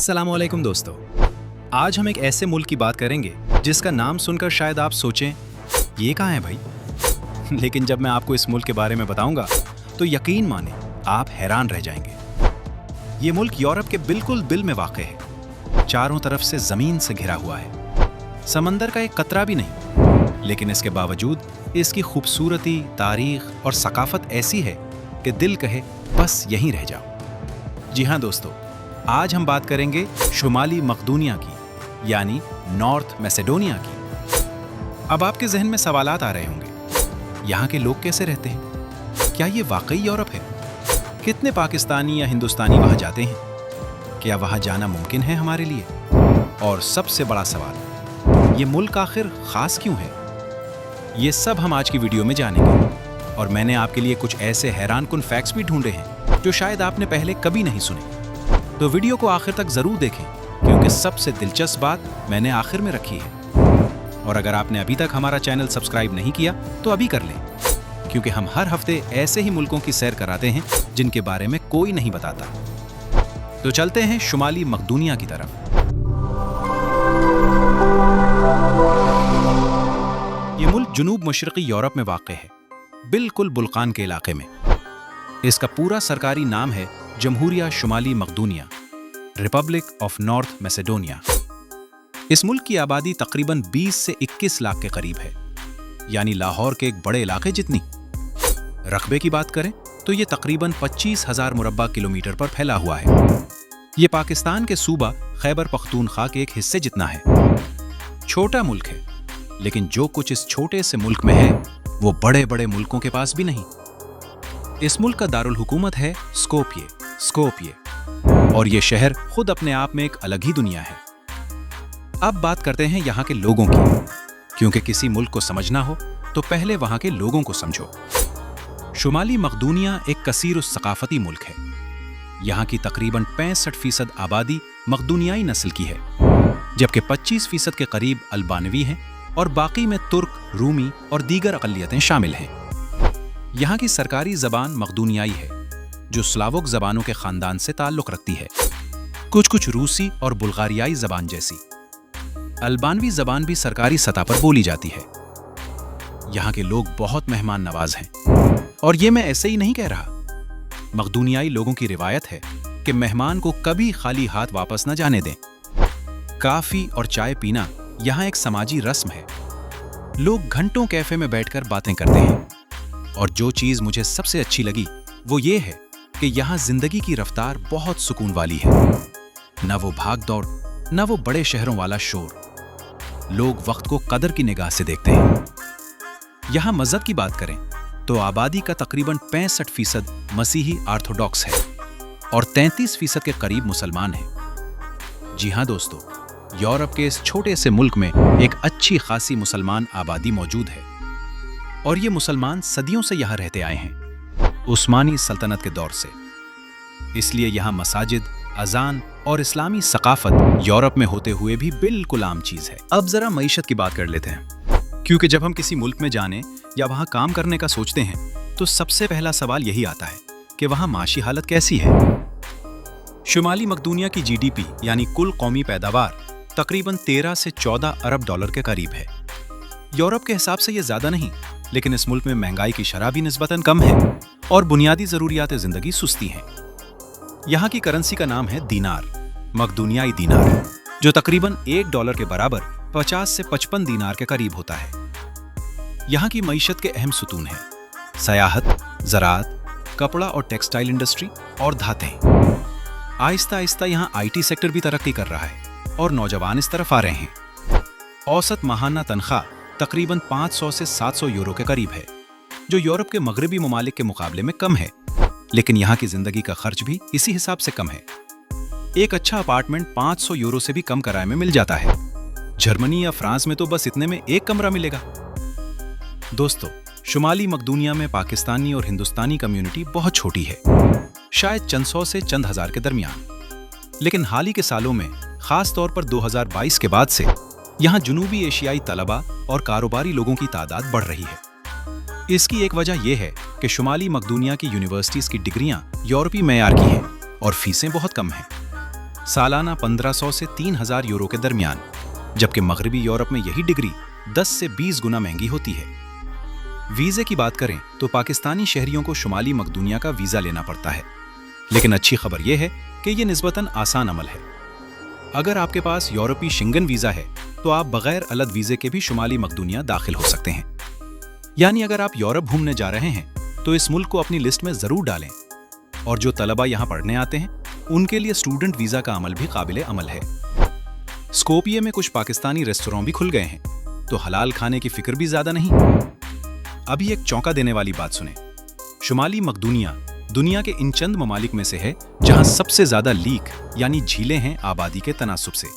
अस्सलामुअलैकुम दोस्तों, आज हम एक ऐसे मुल्क की बात करेंगे जिसका नाम सुनकर शायद आप सोचें ये कहाँ है भाई। लेकिन जब मैं आपको इस मुल्क के बारे में बताऊंगा तो यकीन माने आप हैरान रह जाएंगे। ये मुल्क यूरोप के बिल्कुल दिल में वाक़ है, चारों तरफ से जमीन से घिरा हुआ है, समंदर का एक कतरा भी नहीं। लेकिन इसके बावजूद इसकी खूबसूरती, तारीख और सकाफत ऐसी है कि दिल कहे बस यहीं रह जाओ। जी हाँ दोस्तों, आज हम बात करेंगे शुमाली मकदूनिया की, यानी नॉर्थ मैसेडोनिया की। अब आपके जहन में सवालात आ रहे होंगे, यहाँ के लोग कैसे रहते हैं? क्या ये वाकई यूरोप है? कितने पाकिस्तानी या हिंदुस्तानी वहाँ जाते हैं? क्या वहाँ जाना मुमकिन है हमारे लिए? और सबसे बड़ा सवाल, ये मुल्क आखिर खास क्यों है? ये सब हम आज की वीडियो में जानेंगे। और मैंने आपके लिए कुछ ऐसे हैरानकुन फैक्ट्स भी ढूंढे हैं जो शायद आपने पहले कभी नहीं सुने। तो वीडियो को आखिर तक जरूर देखें, क्योंकि सबसे दिलचस्प बात मैंने आखिर में रखी है। और अगर आपने अभी तक हमारा चैनल सब्सक्राइब नहीं किया तो अभी कर लें, क्योंकि हम हर हफ्ते ऐसे ही मुल्कों की सैर कराते हैं जिनके बारे में कोई नहीं बताता। तो चलते हैं शुमाली मकदूनिया की तरफ। ये मुल्क जुनूब मशरक़ी यूरोप में वाक़ है, बिल्कुल बुल्कान के इलाके में। इसका पूरा सरकारी नाम है जमहूरिया शुमाली मकदूनिया, रिपब्लिक ऑफ नॉर्थ मैसेडोनिया। इस मुल्क की आबादी तकरीबन 20 से 21 लाख के करीब है, यानी लाहौर के एक बड़े इलाके जितनी। रकबे की बात करें तो ये तकरीबन 25,000 मुरब्बा किलोमीटर पर फैला हुआ है। ये पाकिस्तान के सूबा खैबर पख्तूनख्वा के एक हिस्से जितना है। छोटा मुल्क है, लेकिन जो कुछ इस छोटे से मुल्क में है वो बड़े बड़े मुल्कों के पास भी नहीं। इस मुल्क का दारुल हुकूमत है स्कोपिये, और ये शहर खुद अपने आप में एक अलग ही दुनिया है। अब बात करते हैं यहाँ के लोगों की, क्योंकि किसी मुल्क को समझना हो तो पहले वहाँ के लोगों को समझो। शुमाली मकदूनिया एक कसीर सकाफती मुल्क है। यहाँ की तकरीबन 65% आबादी मकदूनियाई नस्ल की है, जबकि 25% के करीब अल्बानवी हैं और बाकी में तुर्क, रूमी और दीगर अक़लियतें शामिल हैं। यहाँ की सरकारी ज़बान मकदूनियाई है, जो स्लावोक ज़बानों के ख़ानदान से ताल्लुक़ रखती है, कुछ रूसी और बुल्गारियाई ज़बान जैसी। अल्बानवी ज़बान भी सरकारी सतह पर बोली जाती है। यहाँ के लोग बहुत मेहमान नवाज हैं, और ये मैं ऐसे ही नहीं कह रहा। मकदूनियाई लोगों की रिवायत है कि मेहमान को कभी खाली हाथ वापस न जाने दें। काफ़ी और चाय पीना यहाँ एक समाजी रस्म है। लोग घंटों कैफ़े में बैठकर बातें करते हैं, और जो चीज़ मुझे सबसे अच्छी लगी वो ये है कि यहाँ जिंदगी की रफ्तार बहुत सुकून वाली है। न वो भाग दौड़, न वो बड़े शहरों वाला शोर। लोग वक्त को कदर की निगाह से देखते हैं। यहाँ मजहब की बात करें तो आबादी का तकरीबन 65% मसीही ऑर्थोडॉक्स है और 33% के करीब मुसलमान हैं। जी हाँ दोस्तों, यूरोप के इस छोटे से मुल्क में एक अच्छी खासी मुसलमान आबादी मौजूद है, और ये मुसलमान सदियों से यहाँ रहते आए हैं, उस्मानी सल्तनत के दौर से। इसलिए यहाँ मसाजिद, अजान और इस्लामी सकाफत यूरोप में होते हुए भी बिल्कुल आम चीज़ है। अब ज़रा मईशत की बात कर लेते हैं, क्योंकि जब हम किसी मुल्क में जाने या वहाँ काम करने का सोचते हैं तो सबसे पहला सवाल यही आता है कि वहाँ माशी हालत कैसी है। शुमाली मकदूनिया की GDP यानी कुल कौमी पैदावार तकरीबन 13 से 14 अरब डॉलर के करीब है। यूरोप के हिसाब से ये ज़्यादा नहीं, लेकिन इस मुल्क में महंगाई की शरह भी निस्बतन कम है और बुनियादी ज़रूरियात ज़िंदगी सुस्ती हैं। यहाँ की करेंसी का नाम है दीनार, मकदूनियाई दीनार, जो तकरीबन $1 के बराबर 50 से 55 दीनार के करीब होता है। यहाँ की मईशत के अहम सुतून हैं सयाहत, ज़राअत, कपड़ा और टेक्सटाइल इंडस्ट्री और धातें। आहिस्ता आहिस्ता यहाँ IT सेक्टर भी तरक्की कर रहा है और नौजवान इस तरफ आ रहे हैं। औसत माहाना तनख्वाह तकरीबन 500 से 700 यूरो के करीब है, जो यूरोप के मगरबी ममालिक के मुकाबले में कम है, लेकिन यहाँ की जिंदगी का खर्च भी इसी हिसाब से कम है। एक अच्छा अपार्टमेंट 500 यूरो से भी कम किराए में मिल जाता है। जर्मनी या फ्रांस में तो बस इतने में एक कमरा मिलेगा। दोस्तों, शुमाली मकदूनिया में पाकिस्तानी और हिंदुस्तानी कम्युनिटी बहुत छोटी है, शायद चंद सौ से चंद हजार के दरमियान। लेकिन हाल ही के सालों में, खास तौर पर 2022 के बाद से यहाँ जुनूबी एशियाई तलबा और कारोबारी लोगों की तादाद बढ़ रही है। इसकी एक वजह यह है कि शुमाली मकदूनिया की यूनिवर्सिटीज़ की डिग्रियां यूरोपीय मेयार की हैं और फीसें बहुत कम हैं। सालाना 1500 से 3000 यूरो के दरमियान, जबकि मगरबी यूरोप में यही डिग्री 10 से 20 गुना महंगी होती है। वीजे की बात करें तो पाकिस्तानी शहरियों को शुमाली मकदूनिया का वीजा लेना पड़ता है, लेकिन अच्छी खबर यह है कि यह निस्बतन आसान अमल है। अगर आपके पास यूरोपीय शेंगन वीजा है तो आप बगैर अलग वीजे के भी शुमाली मकदूनिया दाखिल हो सकते हैं। यानी अगर आप यूरोप घूमने जा रहे हैं तो इस मुल्क को अपनी लिस्ट में जरूर डालें। और जो तलबा यहाँ पढ़ने आते हैं उनके लिए स्टूडेंट वीजा का अमल भी काबिल अमल है। स्कोपिये में कुछ पाकिस्तानी रेस्टोरेंट भी खुल गए हैं, तो हलाल खाने की फिक्र भी ज्यादा नहीं। अभी एक चौंका देने वाली बात सुने। शुमाली मकदूनिया दुनिया के इन चंद ममालिक में से है जहां सबसे ज्यादा लीक यानी झीलें हैं आबादी के तनासुब से।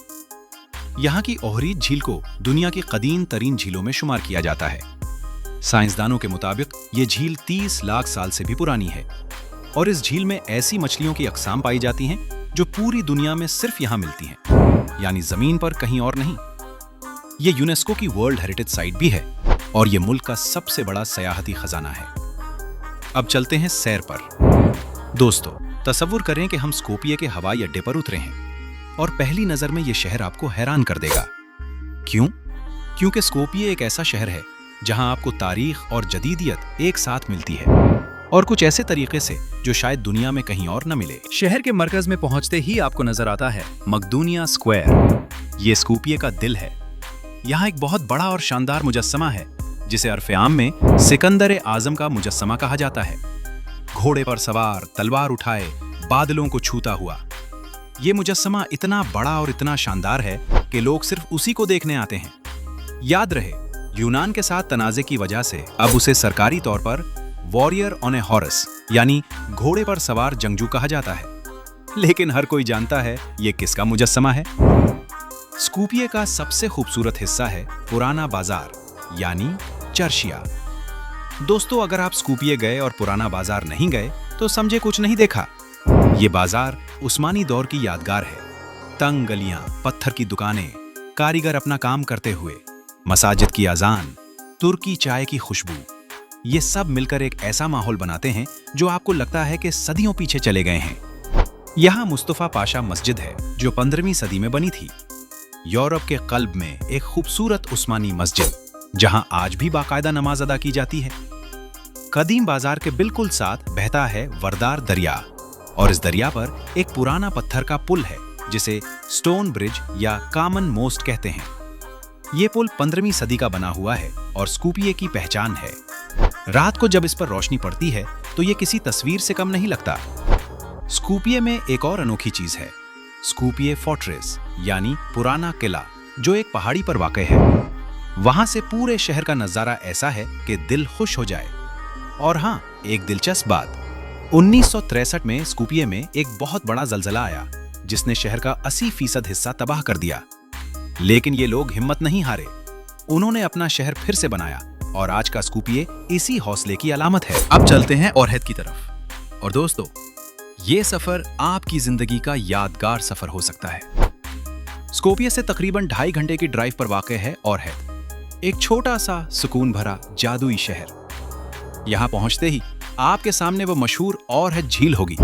यहाँ की ओहरीद झील को दुनिया की कदीम तरीन झीलों में शुमार किया जाता है। साइंसदानों के मुताबिक ये झील 30 लाख साल से भी पुरानी है और इस झील में ऐसी मछलियों की अक़साम पाई जाती हैं जो पूरी दुनिया में सिर्फ यहाँ मिलती हैं, यानी जमीन पर कहीं और नहीं। ये यूनेस्को की वर्ल्ड हेरिटेज साइट भी है और ये मुल्क का सबसे बड़ा सयाहती खजाना है। अब चलते हैं सैर पर। दोस्तों, तसव्वुर करें कि हम स्कोपिये के हवाई अड्डे पर उतरे हैं और पहली नजर में ये शहर आपको हैरान कर देगा। क्यों? क्योंकि स्कोपिये एक ऐसा शहर है जहां आपको तारीख और जदीदियत एक साथ मिलती है, और कुछ ऐसे तरीके से जो शायद दुनिया में कहीं और न मिले। शहर के मरकज में पहुंचते ही आपको नजर आता है मकदूनिया स्क्वायर। ये स्कोपिये का दिल है। यहाँ एक बहुत बड़ा और शानदार मुजस्समा है जिसे अरफ़े आम में सिकंदर आजम का मुजस्समा कहा जाता है। घोड़े पर सवार, तलवार उठाए, बादलों को छूता हुआ। ये मुजस्समा इतना बड़ा और इतना शानदार है कि लोग सिर्फ उसी को देखने आते हैं। याद रहे, यूनान के साथ तनाज़े की वजह से अब उसे सरकारी तौर पर वॉरियर ऑन ए हॉर्स यानी घोड़े पर सवार जंगजू कहा जाता है। लेकिन हर कोई जानता है ये किसका मुजस्समा है। स्कोपिये का सबसे खूबसूरत हिस्सा है पुराना बाजार यानी चर्चिया। दोस्तों, अगर आप स्कोपिये गए और पुराना बाजार नहीं गए तो समझे कुछ नहीं देखा। ये बाजार उस्मानी दौर की यादगार है। तंग गलियां, पत्थर की दुकानें, कारीगर अपना काम करते हुए, मसाजिद की अजान, तुर्की चाय की खुशबू, ये सब मिलकर एक ऐसा माहौल बनाते हैं जो आपको लगता है कि सदियों पीछे चले गए हैं। यहाँ मुस्तफा पाशा मस्जिद है जो 15वीं सदी में बनी थी। यूरोप के कल्ब में एक खूबसूरत उस्मानी मस्जिद जहां आज भी बाकायदा नमाज अदा की जाती है। कदीम बाजार के बिल्कुल साथ बहता है वरदार दरिया, और इस दरिया पर एक पुराना पत्थर का पुल है जिसे स्टोन ब्रिज या कॉमन मोस्ट कहते हैं। ये पुल 15वीं सदी का बना हुआ है और स्कोपिये की पहचान है। रात को जब इस पर रोशनी पड़ती है तो ये किसी तस्वीर से कम नहीं लगता। स्कोपिये में एक और अनोखी चीज है, स्कोपिये फोर्ट्रेस यानी पुराना किला, जो एक पहाड़ी पर वाक़ है। वहां से पूरे शहर का नजारा ऐसा है कि दिल खुश हो जाए। और हाँ, एक दिलचस्प बात, 1963 में स्कोपिये में एक बहुत बड़ा जलजला आया जिसने शहर का 80% हिस्सा तबाह कर दिया। लेकिन ये लोग हिम्मत नहीं हारे। उन्होंने अपना शहर फिर से बनाया और आज का स्कोपिये इसी हौसले की अलामत है। अब चलते हैं ओरहेद की तरफ। और दोस्तों, ये सफर आपकी जिंदगी का यादगार सफर हो सकता है। स्कोपिये से तकरीबन 2.5 घंटे की ड्राइव पर वाक़ है ओरहेद, एक छोटा सा सुकून भरा जादुई शहर। यहां पहुंचते ही आपके सामने वो मशहूर ओरहेद झील होगी।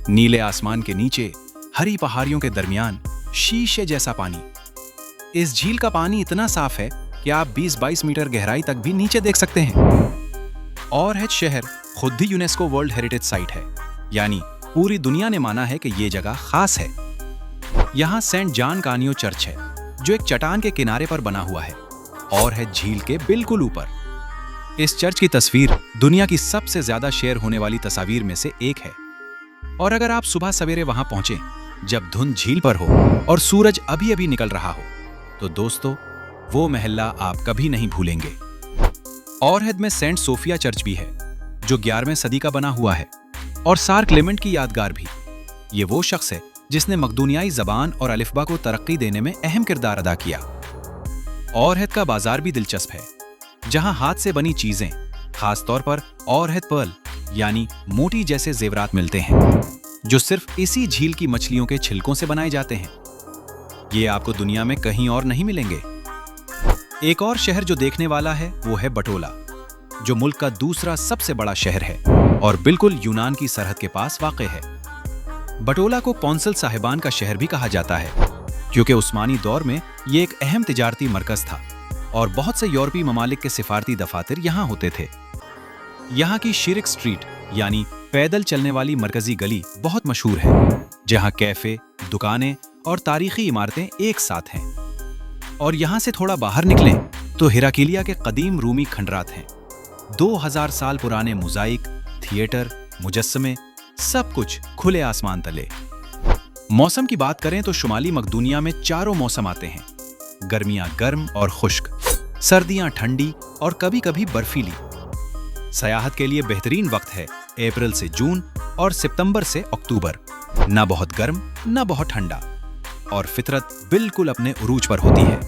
नीले आसमान के नीचे, हरी पहाड़ियों के दरमियान, शीशे जैसा पानी। इस झील का पानी इतना साफ है कि आप 20-22 मीटर गहराई तक भी नीचे देख सकते हैं। ओरहेद शहर खुद ही यूनेस्को वर्ल्ड हेरिटेज साइट है, यानी पूरी दुनिया ने माना है कि ये जगह खास है। यहाँ सेंट जॉन कानियो चर्च है जो एक चट्टान के किनारे पर बना हुआ है, ओरहेद झील के बिल्कुल ऊपर। इस चर्च की तस्वीर दुनिया की सबसे ज्यादा शेयर होने वाली तस्वीर में से एक है। और अगर आप सुबह सवेरे वहां पहुंचे जब धुंध झील पर हो और सूरज अभी अभी निकल रहा हो, तो दोस्तों वो महल्ला आप कभी नहीं भूलेंगे। ओरहेद में सेंट सोफिया चर्च भी है जो 11वीं सदी का बना हुआ है, और सार क्लेमेंट की यादगार भी। ये वो शख्स है जिसने मकदूनियाई जबान और अलिफ्बा को तरक्की देने में अहम किरदार अदा किया। ओरहेद का बाजार भी दिलचस्प है जहां हाथ से बनी चीजें, खासतौर पर ओरहेद पर्ल यानी मोती जैसे जेवरात मिलते हैं जो सिर्फ इसी झील की मछलियों के छिलकों से बनाए जाते हैं। ये आपको दुनिया में कहीं और नहीं मिलेंगे। एक और शहर जो देखने वाला है वो है बटोला, जो मुल्क का दूसरा सबसे बड़ा शहर है और बिल्कुल यूनान की सरहद के पास वाक़ है। बटोला को पौंसल साहिबान का शहर भी कहा जाता है, क्योंकि उस्मानी दौर में ये एक अहम तिजारती मरकज था और बहुत से यूरोपीय ममालिक के सिफारती दफातर यहाँ होते थे। यहाँ की शिरिक स्ट्रीट यानी पैदल चलने वाली मरकजी गली बहुत मशहूर है, जहाँ कैफे, दुकानें और तारीखी इमारतें एक साथ हैं। और यहाँ से थोड़ा बाहर निकलें तो हिराकिलिया के कदीम रूमी खंडरात हैं। 2000 साल पुराने मोज़ाइक, थिएटर, मुजस्समे, सब कुछ खुले आसमान तले। मौसम की बात करें तो शुमाली मकदूनिया में चारों मौसम आते हैं। गर्मियां गर्म और खुश्क, सर्दियां ठंडी और कभी कभी बर्फीली। सयाहत के लिए बेहतरीन वक्त है अप्रैल से जून और सितंबर से अक्टूबर। ना बहुत गर्म ना बहुत ठंडा, और फितरत बिल्कुल अपने उरूज पर होती है।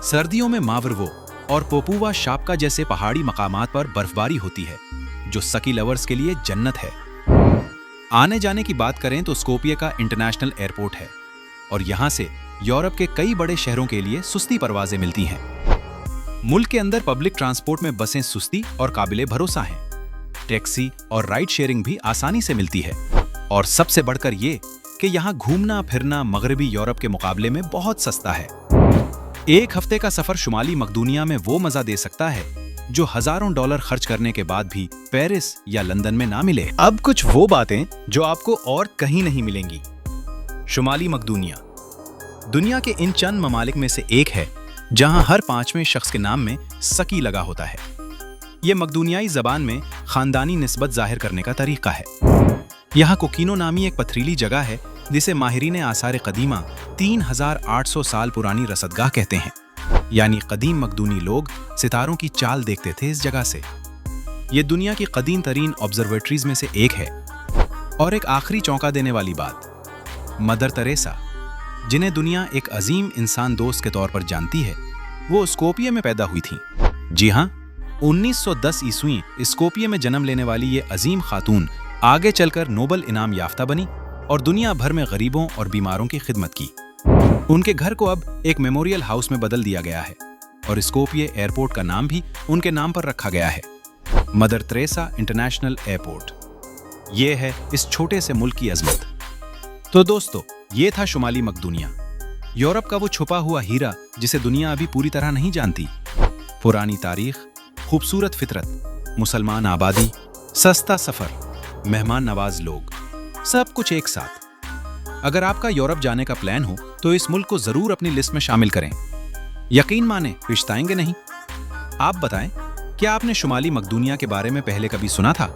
सर्दियों में मावरवो और पोपुवा शापका जैसे पहाड़ी मकामात पर बर्फबारी होती है, जो स्की लवर्स के लिए जन्नत है। आने जाने की बात करें तो स्कोपिये का इंटरनेशनल एयरपोर्ट है और यहाँ से यूरोप के कई बड़े शहरों के लिए सुस्ती परवाजें मिलती हैं। मुल्क के अंदर पब्लिक ट्रांसपोर्ट में बसें सुस्ती और काबिले भरोसा हैं। टैक्सी और राइड शेयरिंग भी आसानी से मिलती है, और सबसे बढ़कर ये कि यहाँ घूमना फिरना मगरबी यूरोप के मुकाबले में बहुत सस्ता है। एक हफ्ते का सफर शुमाली मकदूनिया में वो मजा दे सकता है जो हजारों डॉलर खर्च करने के बाद भी पेरिस या लंदन में ना मिले। अब कुछ वो बातें जो आपको और कहीं नहीं मिलेंगी। शुमाली मकदूनिया दुनिया के इन चंद ममालिक में से एक है जहां हर पांचवें शख्स के नाम में सकी लगा होता है। यह मकदूनियाई जबान में खानदानी निस्बत जाहिर करने का तरीका है। यहाँ कोकिनो नामी एक पथरीली जगह है जिसे माहिरीन आसार कदीमा 3800 साल पुरानी रसदगाह कहते हैं। यानी कदीम मकदूनी लोग सितारों की चाल देखते थे इस जगह से। ये दुनिया की कदीम तरीन ऑब्जर्वेटरीज में से एक है। और एक आखिरी चौंका देने वाली बात, मदर तेरेसा, जिन्हें दुनिया एक अजीम इंसान दोस्त के तौर पर जानती है, वो स्कोपिये में पैदा हुई थी। जी हाँ, 1910 ईस्वी स्कोपिये में जन्म लेने वाली ये अजीम खातून आगे चलकर नोबल इनाम याफ्ता बनी और दुनिया भर में गरीबों और बीमारों की खिदमत की। उनके घर को अब एक मेमोरियल हाउस में बदल दिया गया है और स्कोपिये एयरपोर्ट का नाम भी उनके नाम पर रखा गया है, मदर तेरेसा इंटरनेशनल एयरपोर्ट। ये है इस छोटे से मुल्क की अजमत। तो दोस्तों, ये था शुमाली मकदूनिया, यूरोप का वो छुपा हुआ हीरा जिसे दुनिया अभी पूरी तरह नहीं जानती। पुरानी तारीख, खूबसूरत फितरत, मुसलमान आबादी, सस्ता सफर, मेहमान नवाज लोग, सब कुछ एक साथ। अगर आपका यूरोप जाने का प्लान हो तो इस मुल्क को जरूर अपनी लिस्ट में शामिल करें। यकीन माने पिछताएंगे नहीं। आप बताएं, क्या आपने शुमाली मकदूनिया के बारे में पहले कभी सुना था?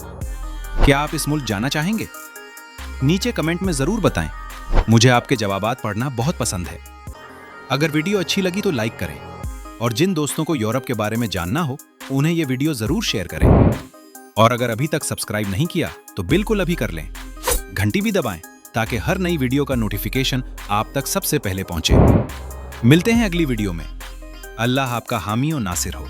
क्या आप इस मुल्क जाना चाहेंगे? नीचे कमेंट में जरूर बताएं। मुझे आपके जवाबात पढ़ना बहुत पसंद है। अगर वीडियो अच्छी लगी तो लाइक करें, और जिन दोस्तों को यूरोप के बारे में जानना हो उन्हें ये वीडियो जरूर शेयर करें। और अगर अभी तक सब्सक्राइब नहीं किया तो बिल्कुल अभी कर लें। घंटी भी दबाएं ताकि हर नई वीडियो का नोटिफिकेशन आप तक सबसे पहले पहुंचे। मिलते हैं अगली वीडियो में। अल्लाह आपका हामी और नासिर हो।